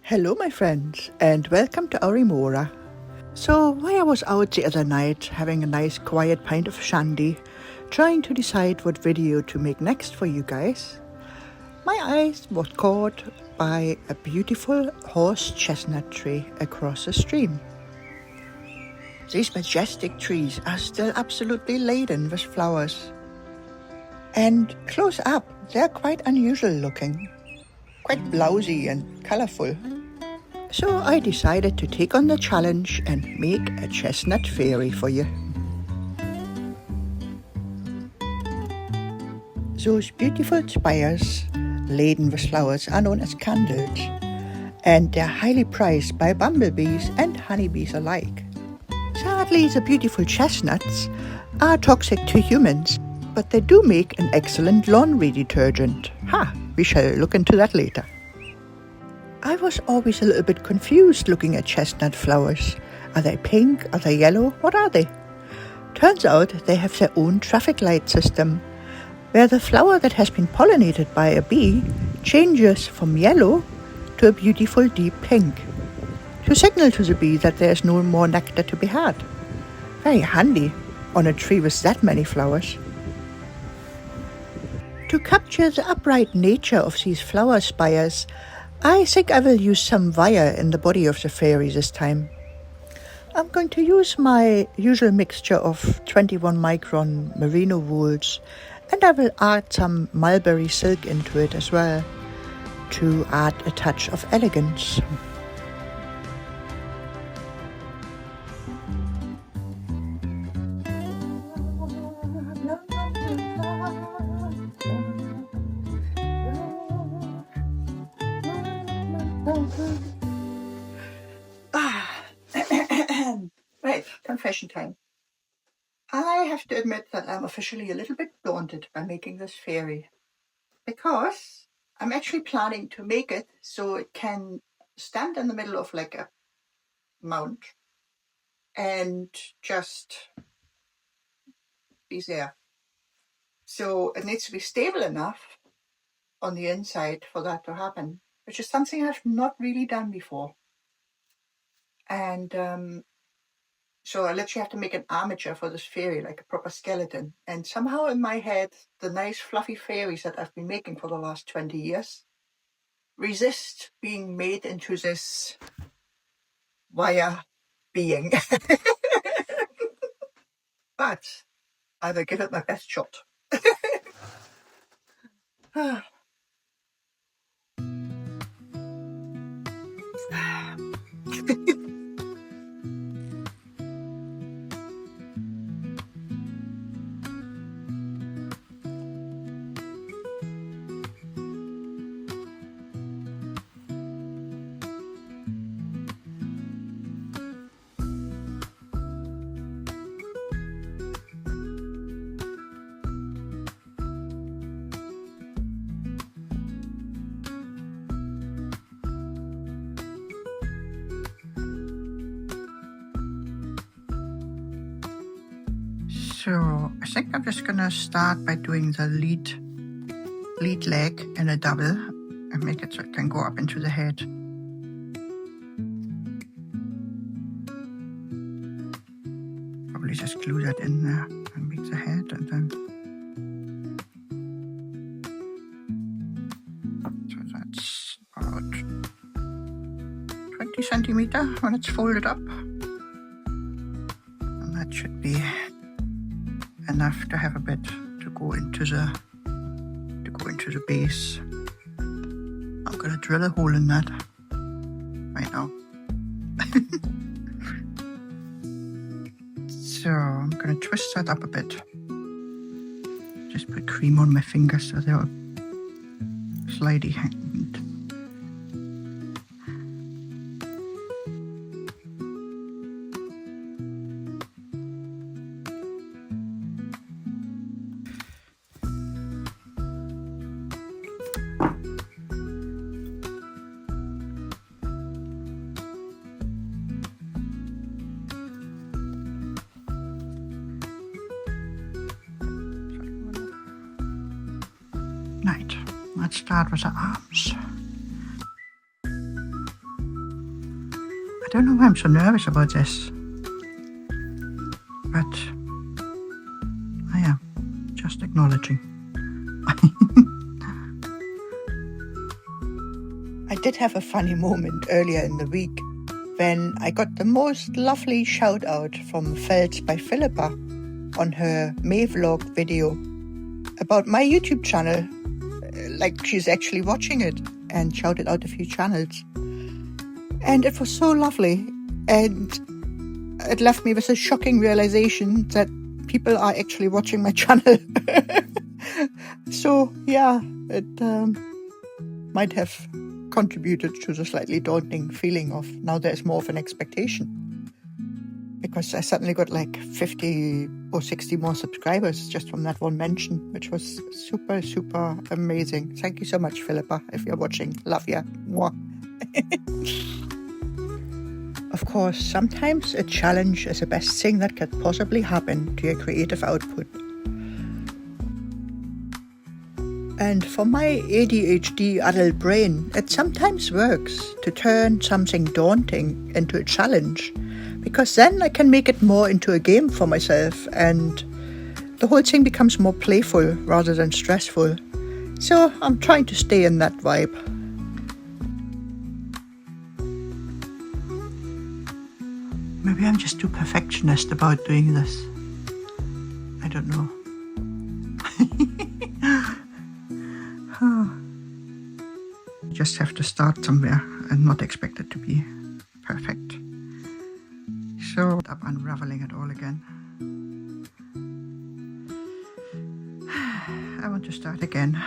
Hello my friends and welcome to Aurimora. So while I was out the other night having a nice quiet pint of shandy, trying to decide what video to make next for you guys, my eyes was caught by a beautiful horse chestnut tree across the stream. These majestic trees are still absolutely laden with flowers. And close up, they're quite unusual looking, quite blousy and colorful. So I decided to take on the challenge and make a chestnut fairy for you. Those beautiful spires laden with flowers are known as candles, and they're highly prized by bumblebees and honeybees alike. Sadly, the beautiful chestnuts are toxic to humans, but they do make an excellent laundry detergent. We shall look into that later. I was always a little bit confused looking at chestnut flowers. Are they pink? Are they yellow? What are they? Turns out they have their own traffic light system, where the flower that has been pollinated by a bee changes from yellow to a beautiful deep pink, to signal to the bee that there is no more nectar to be had. Very handy on a tree with that many flowers. To capture the upright nature of these flower spires, I think I will use some wire in the body of the fairy this time. I'm going to use my usual mixture of 21 micron merino wools, and I will add some mulberry silk into it as well to add a touch of elegance. Right, confession time. I have to admit that I'm officially a little bit daunted by making this fairy, because I'm actually planning to make it so it can stand in the middle of like a mount and just be there. So it needs to be stable enough on the inside for that to happen, which is something I've not really done before. And so I literally have to make an armature for this fairy, like a proper skeleton. And somehow in my head, the nice fluffy fairies that I've been making for the last 20 years resist being made into this wire being. But I will give it my best shot. So I think I'm just gonna start by doing the lead leg in a double and make it so it can go up into the head. Probably just glue that in there and make the head, and then so that's about 20 centimeter when it's folded up, and that should be enough to have a bit to go into the base. I'm gonna drill a hole in that right now. So I'm gonna twist that up a bit. Just put cream on my fingers so they're slidey hand. Right, let's start with the arms. don't know why I'm so nervous about this, but I am just acknowledging. I did have a funny moment earlier in the week when I got the most lovely shout out from Felds by Philippa on her May vlog video about my YouTube channel. Like she's actually watching it, and shouted out a few channels. And it was so lovely. And it left me with a shocking realization that people are actually watching my channel. So yeah, it might have contributed to the slightly daunting feeling of now there's more of an expectation. Because I suddenly got like 50 or 60 more subscribers just from that one mention, which was super, super amazing. Thank you so much, Philippa, if you're watching. Love ya. Mwah. Of course, sometimes a challenge is the best thing that could possibly happen to your creative output. And for my ADHD adult brain, it sometimes works to turn something daunting into a challenge, because then I can make it more into a game for myself and the whole thing becomes more playful rather than stressful. So I'm trying to stay in that vibe. Maybe I'm just too perfectionist about doing this. I don't know. You just have to start somewhere and not expect it to be perfect. So I'm unraveling it all again. I want to start again.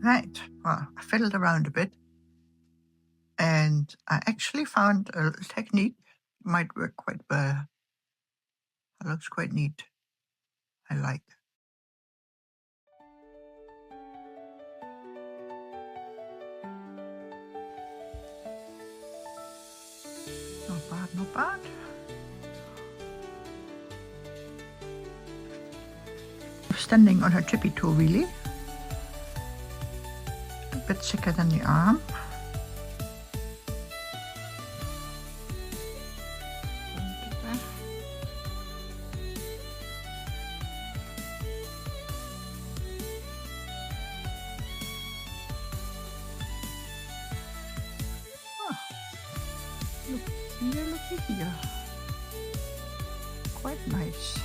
Right, well, I fiddled around a bit and I actually found a technique might work quite well. It looks quite neat. I like. Not bad, not bad. Standing on her tippy toe really. A bit thicker than the arm. Look here. Quite nice.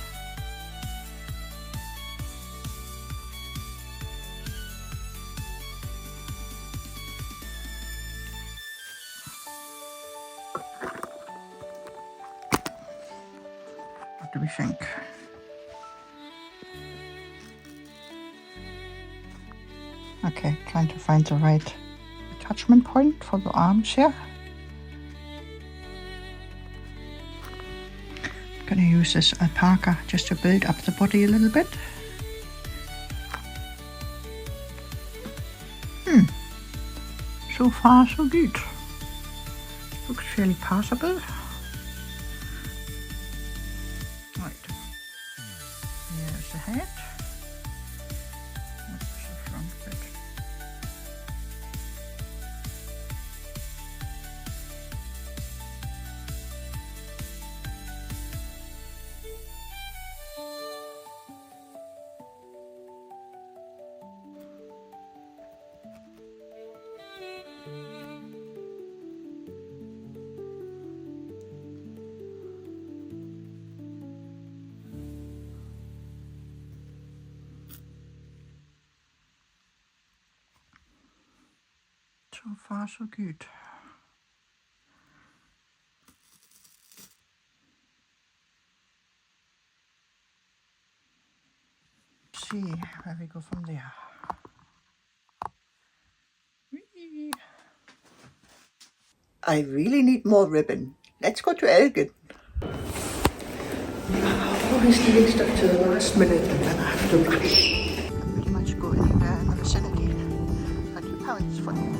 What do we think? Okay, trying to find the right attachment point for the arms here. Gonna use this alpaca just to build up the body a little bit. So far so good. Looks fairly passable. Right. Here's the head. What's the front bit? So far so good. there we go from there. Whee! I really need more ribbon. Let's go to Elgin. Always leaving stuff to the last minute and then I have to rush. I pretty much go anywhere in the vicinity. £30 for you.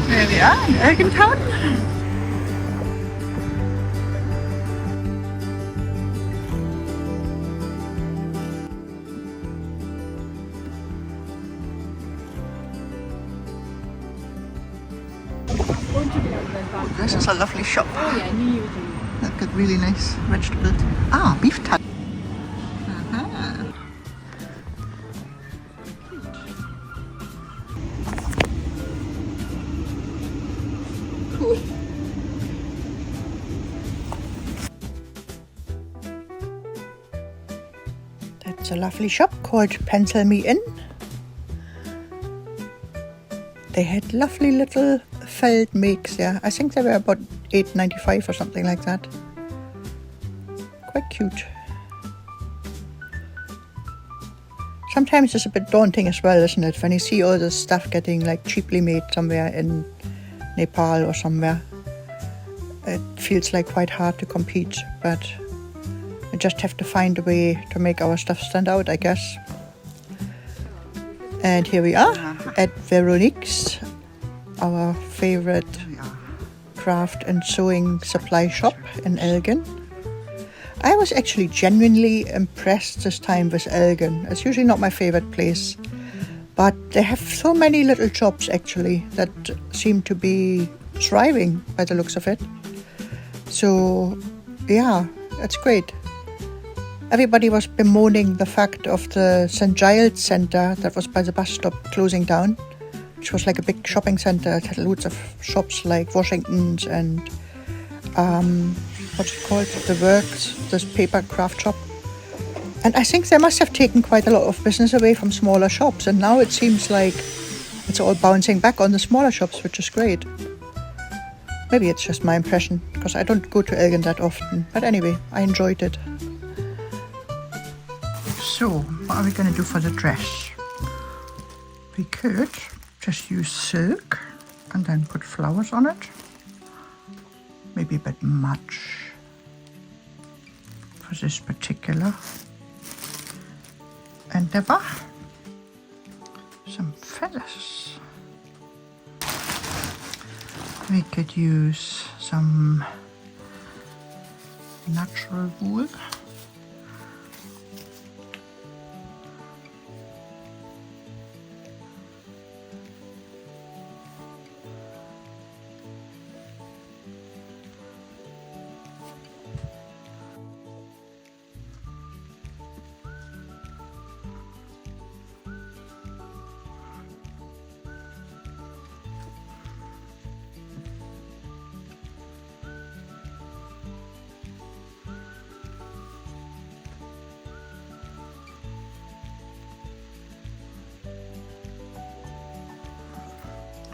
There we are in Elgin Town. This is a lovely shop. Oh yeah, I knew you were doing that. They've got really nice vegetables. Ah, beef tat. Cool. That's a lovely shop called Pencil Me In. They had lovely little felt makes there. I think they were about $8.95 or something like that. Quite cute. Sometimes it's a bit daunting as well, isn't it? When you see all this stuff getting like cheaply made somewhere in Nepal or somewhere. It feels like quite hard to compete, but we just have to find a way to make our stuff stand out, I guess. And here we are at Veronique's, our favorite craft and sewing supply shop in Elgin. I was actually genuinely impressed this time with Elgin. It's usually not my favorite place, but they have so many little shops actually that seem to be thriving by the looks of it. So yeah, it's great. Everybody was bemoaning the fact of the St. Giles Centre that was by the bus stop closing down, which was like a big shopping centre. It had loads of shops like Washington's and what's it called? The Works, this paper craft shop. And I think they must have taken quite a lot of business away from smaller shops. And now it seems like it's all bouncing back on the smaller shops, which is great. Maybe it's just my impression, because I don't go to Elgin that often. But anyway, I enjoyed it. So, what are we going to do for the dress? We could just use silk and then put flowers on it. Maybe a bit much for this particular endeavor. Some feathers. We could use some natural wool.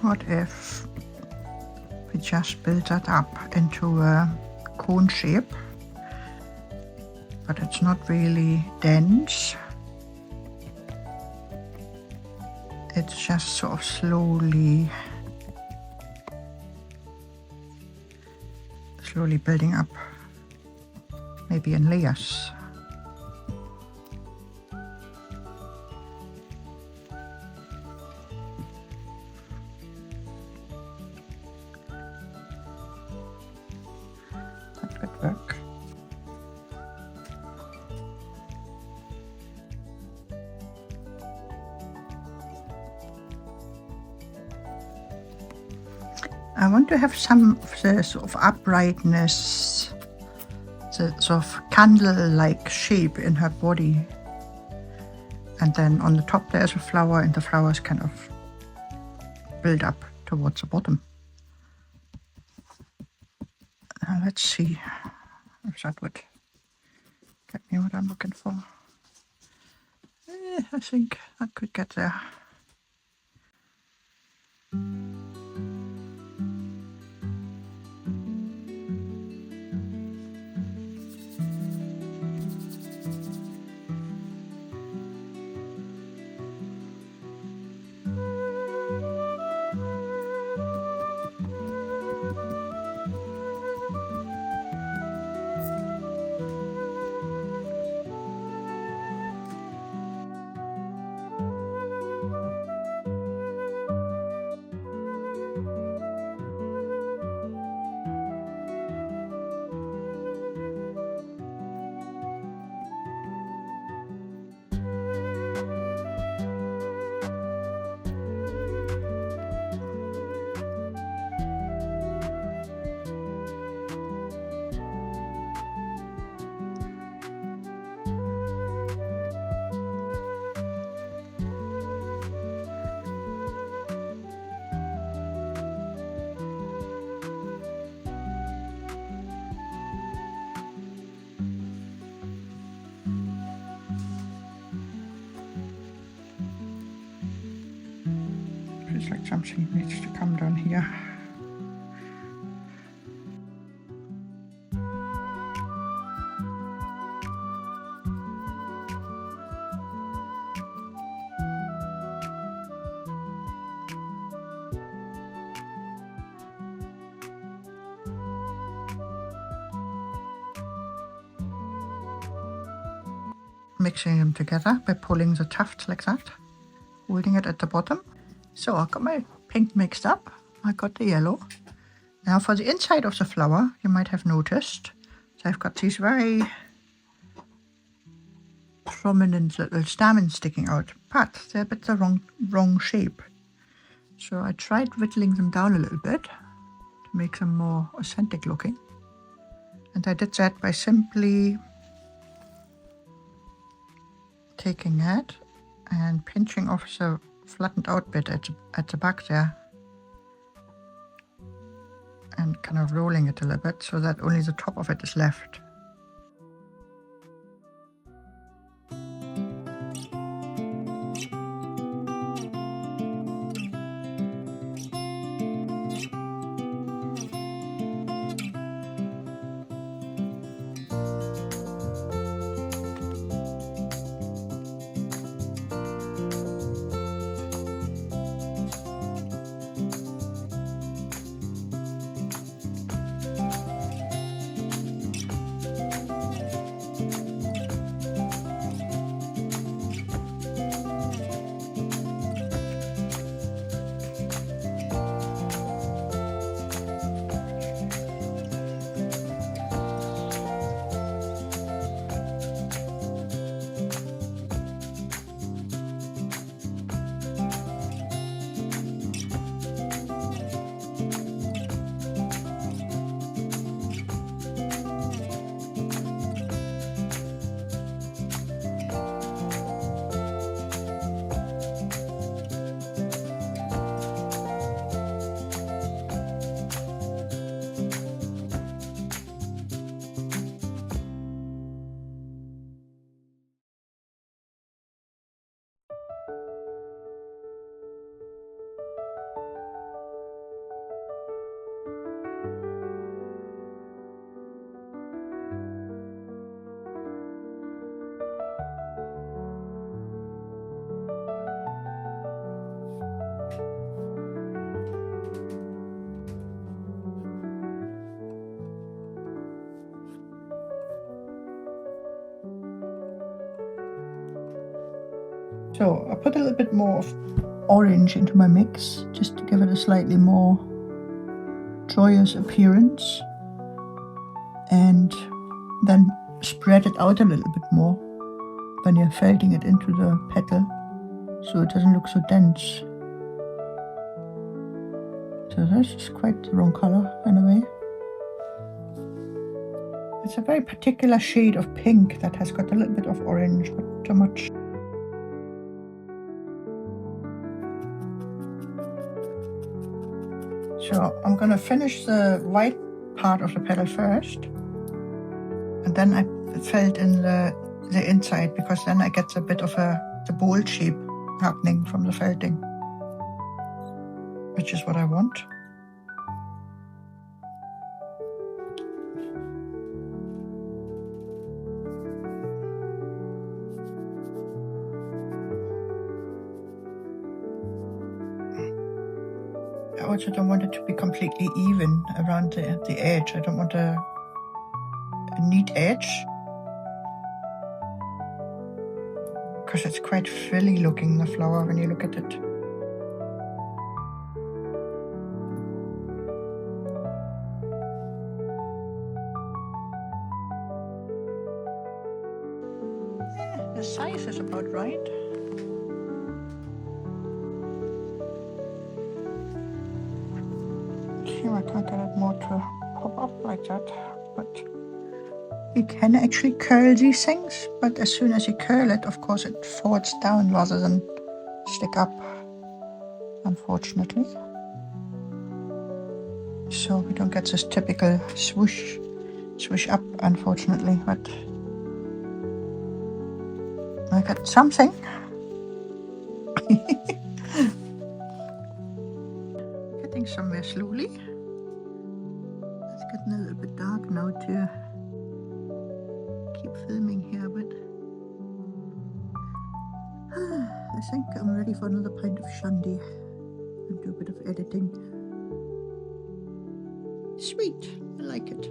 What if we just build that up into a cone shape, but it's not really dense. It's just sort of slowly building up, maybe in layers. That could work. I want to have some of the sort of uprightness, the sort of candle-like shape in her body. And then on the top there's a flower, and the flowers kind of build up towards the bottom. Let's see if that would get me what I'm looking for. I think I could get there. Feels like something needs to come down here. Mixing them together by pulling the tuft like that, holding it at the bottom. So I got my pink mixed up, I got the yellow. Now for the inside of the flower, you might have noticed, so I've got these very prominent little stamens sticking out, but they're a bit the wrong shape. So I tried whittling them down a little bit to make them more authentic looking. And I did that by simply taking it and pinching off the flattened out bit at the back there and kind of rolling it a little bit so that only the top of it is left. So I put a little bit more of orange into my mix just to give it a slightly more joyous appearance, and then spread it out a little bit more when you're felting it into the petal so it doesn't look so dense. So this is quite the wrong color in a way. It's a very particular shade of pink that has got a little bit of orange, not too much. So I'm gonna finish the white part of the petal first, and then I felt in the inside, because then I get a bit of the bold shape happening from the felting, which is what I want. I also don't want it to be completely even around the edge. I don't want a neat edge, because it's quite frilly looking, the flower, when you look at it. The size is about right. Here I can't get it more to pop up like that, but you can actually curl these things, but as soon as you curl it, of course, it folds down rather than stick up, unfortunately. So we don't get this typical swoosh up, unfortunately, but I got something. Getting somewhere slowly. It's getting a little bit dark now to keep filming here, but I think I'm ready for another pint of shandy and do a bit of editing. Sweet, I like it.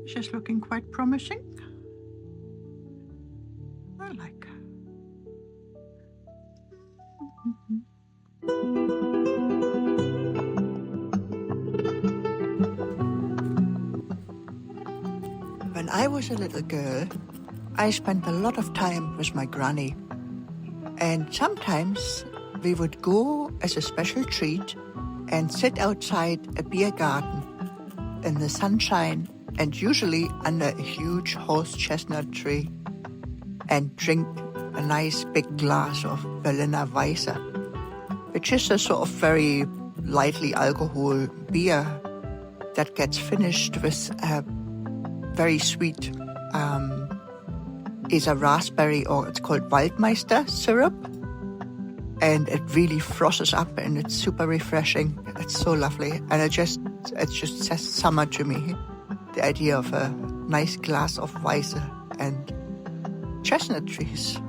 It's just looking quite promising. I like. When I was a little girl, I spent a lot of time with my granny. And sometimes we would go as a special treat and sit outside a beer garden in the sunshine, and usually under a huge horse chestnut tree, and drink a nice big glass of Berliner Weisse, which is a sort of very lightly alcohol beer that gets finished with a very sweet, is a raspberry, or it's called Waldmeister syrup, and it really frothes up and it's super refreshing. It's so lovely, and it just says summer to me. The idea of a nice glass of Weisse and chestnut trees.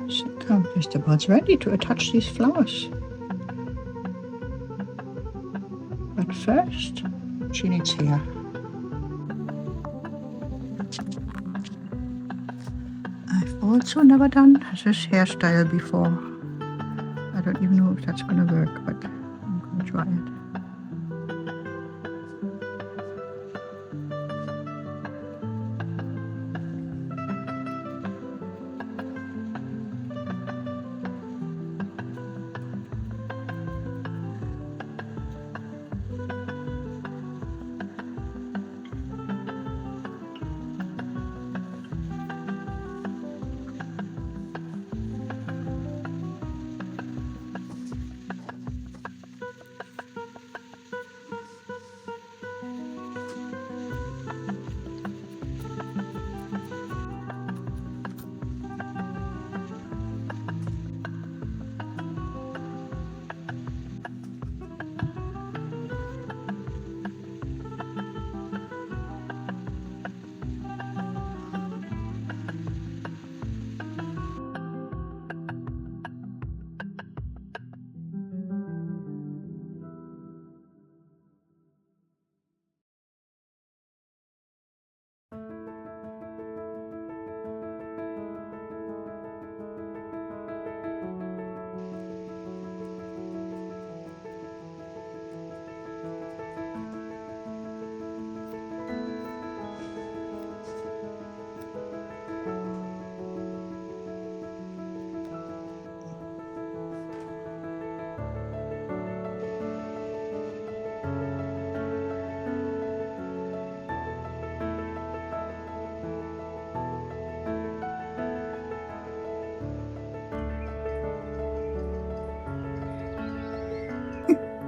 I think I'm just about ready to attach these flowers. But first, she needs hair. I've also never done this hairstyle before. I don't even know if that's gonna work, but I'm gonna try it.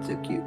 so cute.